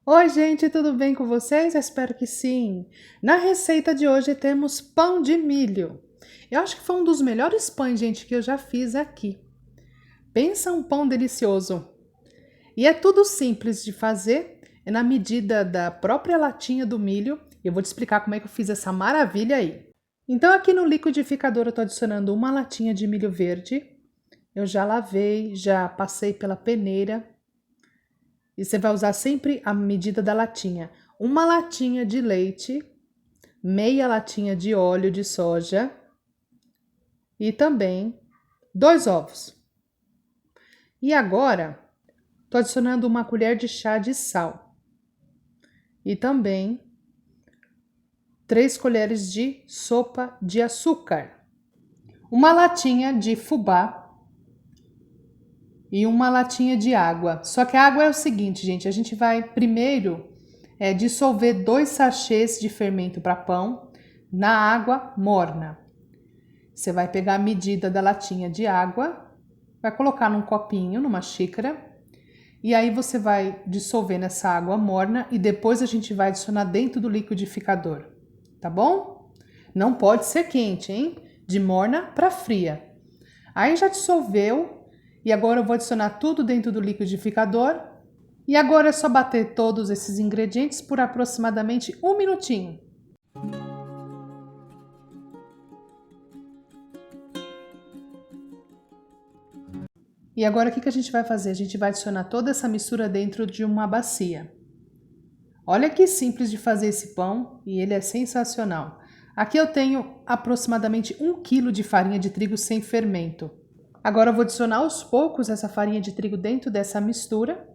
Oi, gente, tudo bem com vocês? Eu espero que sim. Na receita de hoje temos pão de milho. Eu acho que foi um dos melhores pães, gente, que eu já fiz aqui. Pensa um pão delicioso. E é tudo simples de fazer, é na medida da própria latinha do milho. Eu vou te explicar como é que eu fiz essa maravilha aí. Então, aqui no liquidificador eu estou adicionando uma latinha de milho verde. Eu já lavei, já passei pela peneira. E você vai usar sempre a medida da latinha. Uma latinha de leite, meia latinha de óleo de soja e também 2 ovos. E agora, estou adicionando uma colher de chá de sal e também 3 colheres de sopa de açúcar, uma latinha de fubá e uma latinha de água. Só que a água é o seguinte, gente, a gente vai primeiro dissolver 2 sachês de fermento para pão na água morna. Você vai pegar a medida da latinha de água, vai colocar num copinho, numa xícara, e aí você vai dissolver nessa água morna e depois a gente vai adicionar dentro do liquidificador, tá bom? Não pode ser quente, hein? De morna para fria. Aí já dissolveu e agora eu vou adicionar tudo dentro do liquidificador. E agora é só bater todos esses ingredientes por aproximadamente 1 minutinho. E agora o que a gente vai fazer? A gente vai adicionar toda essa mistura dentro de uma bacia. Olha que simples de fazer esse pão e ele é sensacional. Aqui eu tenho aproximadamente 1 quilo de farinha de trigo sem fermento. Agora eu vou adicionar aos poucos essa farinha de trigo dentro dessa mistura.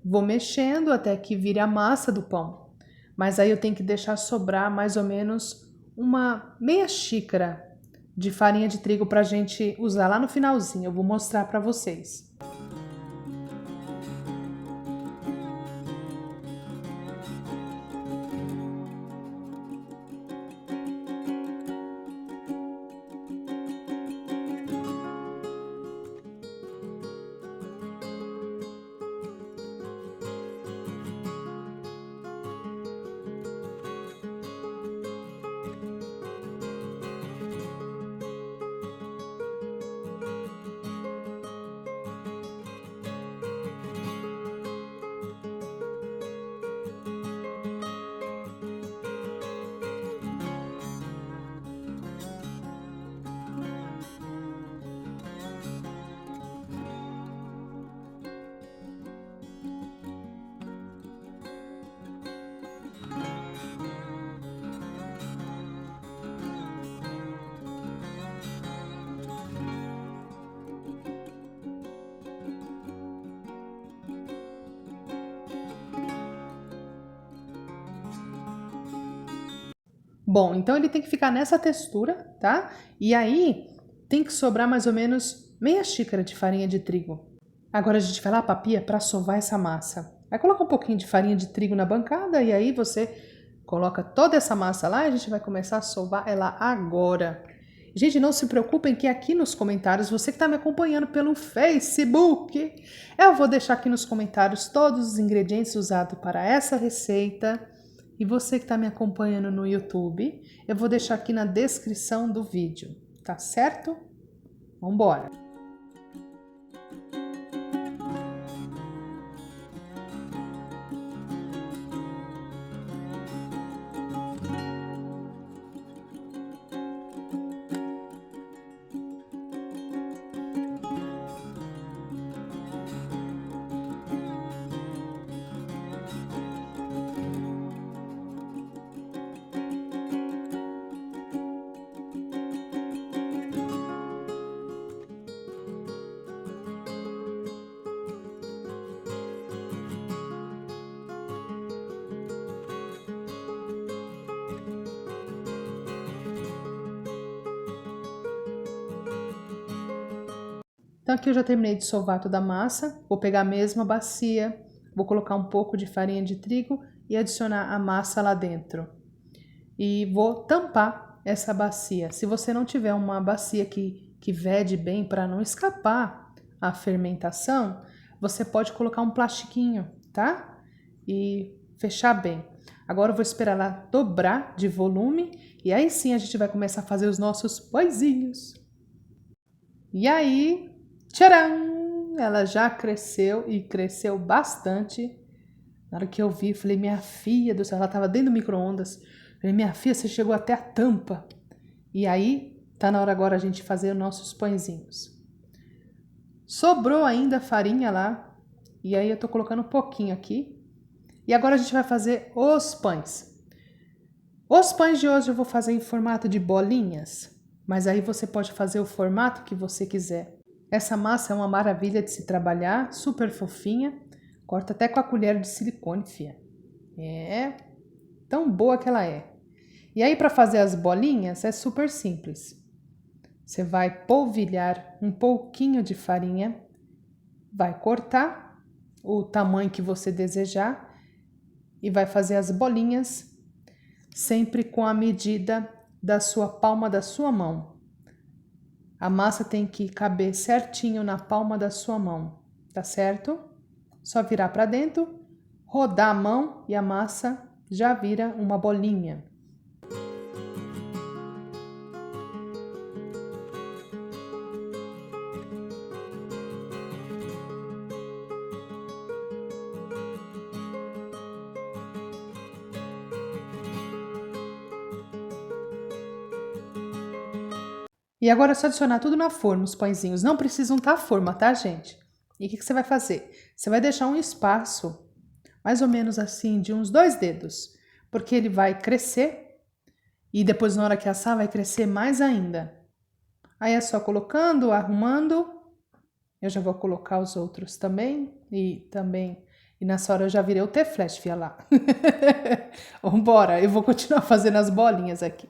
Vou mexendo até que vire a massa do pão. Mas aí eu tenho que deixar sobrar mais ou menos uma meia xícara de farinha de trigo para a gente usar lá no finalzinho. Eu vou mostrar para vocês. Bom, então ele tem que ficar nessa textura, tá? E aí tem que sobrar mais ou menos meia xícara de farinha de trigo. Agora a gente vai lá pra pia para sovar essa massa. Vai colocar um pouquinho de farinha de trigo na bancada e aí você coloca toda essa massa lá e a gente vai começar a sovar ela agora. Gente, não se preocupem que aqui nos comentários, você que está me acompanhando pelo Facebook, eu vou deixar aqui nos comentários todos os ingredientes usados para essa receita. E você que está me acompanhando no YouTube, eu vou deixar aqui na descrição do vídeo, tá certo? Vamos embora! Então aqui eu já terminei de sovar toda a massa, vou pegar a mesma bacia, vou colocar um pouco de farinha de trigo e adicionar a massa lá dentro. E vou tampar essa bacia. Se você não tiver uma bacia que vede bem para não escapar a fermentação, você pode colocar um plastiquinho, tá? E fechar bem. Agora eu vou esperar ela dobrar de volume e aí sim a gente vai começar a fazer os nossos pãezinhos. E aí, tcharam! Ela já cresceu e cresceu bastante. Na hora que eu vi, falei, minha filha do céu, ela estava dentro do micro-ondas. Falei, minha filha, você chegou até a tampa. E aí, tá na hora agora a gente fazer os nossos pãezinhos. Sobrou ainda farinha lá. E aí eu tô colocando um pouquinho aqui. E agora a gente vai fazer os pães. Os pães de hoje eu vou fazer em formato de bolinhas. Mas aí você pode fazer o formato que você quiser. Essa massa é uma maravilha de se trabalhar, super fofinha. Corta até com a colher de silicone, fia. É tão boa que ela é. E aí para fazer as bolinhas é super simples. Você vai polvilhar um pouquinho de farinha, vai cortar o tamanho que você desejar e vai fazer as bolinhas sempre com a medida da sua palma da sua mão. A massa tem que caber certinho na palma da sua mão, tá certo? Só virar para dentro, rodar a mão e a massa já vira uma bolinha. E agora é só adicionar tudo na forma, os pãezinhos. Não precisam estar à forma, tá, gente? E o que você vai fazer? Você vai deixar um espaço, mais ou menos assim, de uns 2 dedos. Porque ele vai crescer e depois na hora que assar vai crescer mais ainda. Aí é só colocando, arrumando. Eu já vou colocar os outros também. E nessa hora eu já virei o T-flash, fia lá. Vambora, eu vou continuar fazendo as bolinhas aqui.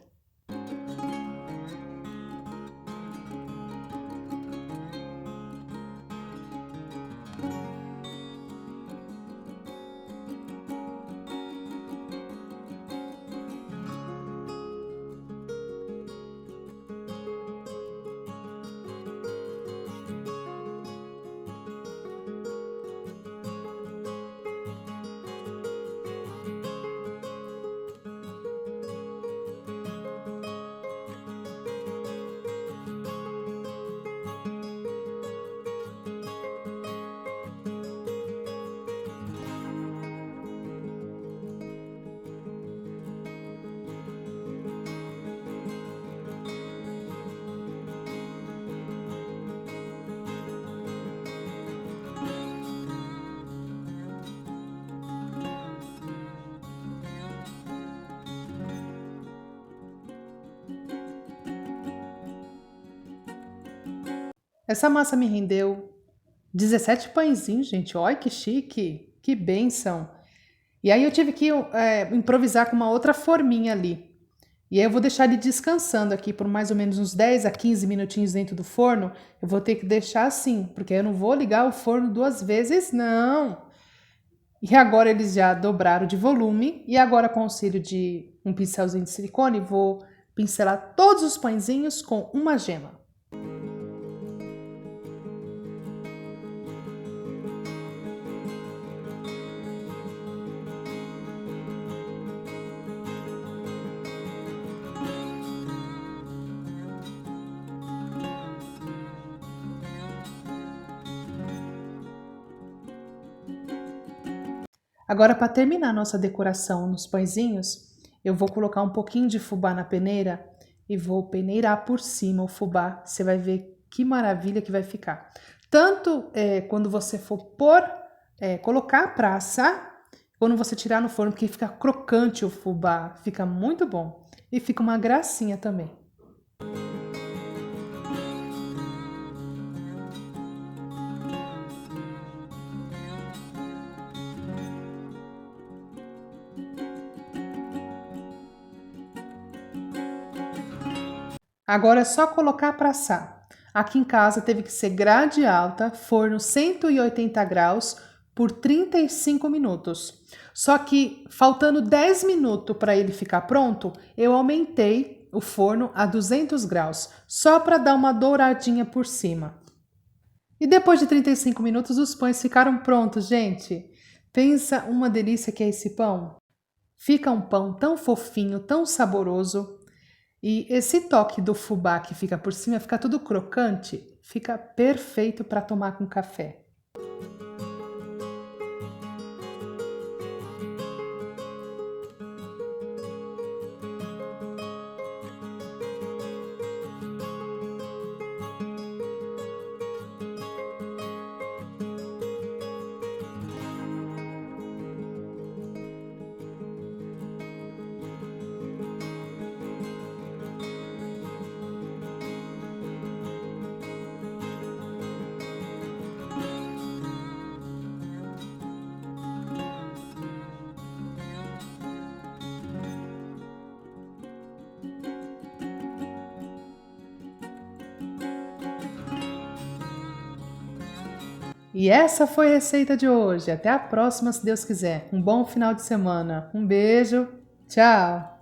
Essa massa me rendeu 17 pãezinhos, gente. Olha que chique, que bênção. E aí eu tive que improvisar com uma outra forminha ali. E aí eu vou deixar ele descansando aqui por mais ou menos uns 10 a 15 minutinhos dentro do forno. Eu vou ter que deixar assim, porque eu não vou ligar o forno 2 vezes, não. E agora eles já dobraram de volume. E agora com o auxílio de um pincelzinho de silicone, vou pincelar todos os pãezinhos com uma gema. Agora, para terminar a nossa decoração nos pãezinhos, eu vou colocar um pouquinho de fubá na peneira e vou peneirar por cima o fubá. Você vai ver que maravilha que vai ficar. Tanto quando você for colocar para assar, quando você tirar no forno, porque fica crocante o fubá, fica muito bom. E fica uma gracinha também. Agora é só colocar para assar. Aqui em casa teve que ser grade alta, forno 180 graus por 35 minutos. Só que faltando 10 minutos para ele ficar pronto, eu aumentei o forno a 200 graus, só para dar uma douradinha por cima. E depois de 35 minutos os pães ficaram prontos, gente. Pensa uma delícia que é esse pão. Fica um pão tão fofinho, tão saboroso. E esse toque do fubá que fica por cima, fica tudo crocante, fica perfeito para tomar com café. E essa foi a receita de hoje. Até a próxima, se Deus quiser. Um bom final de semana. Um beijo. Tchau.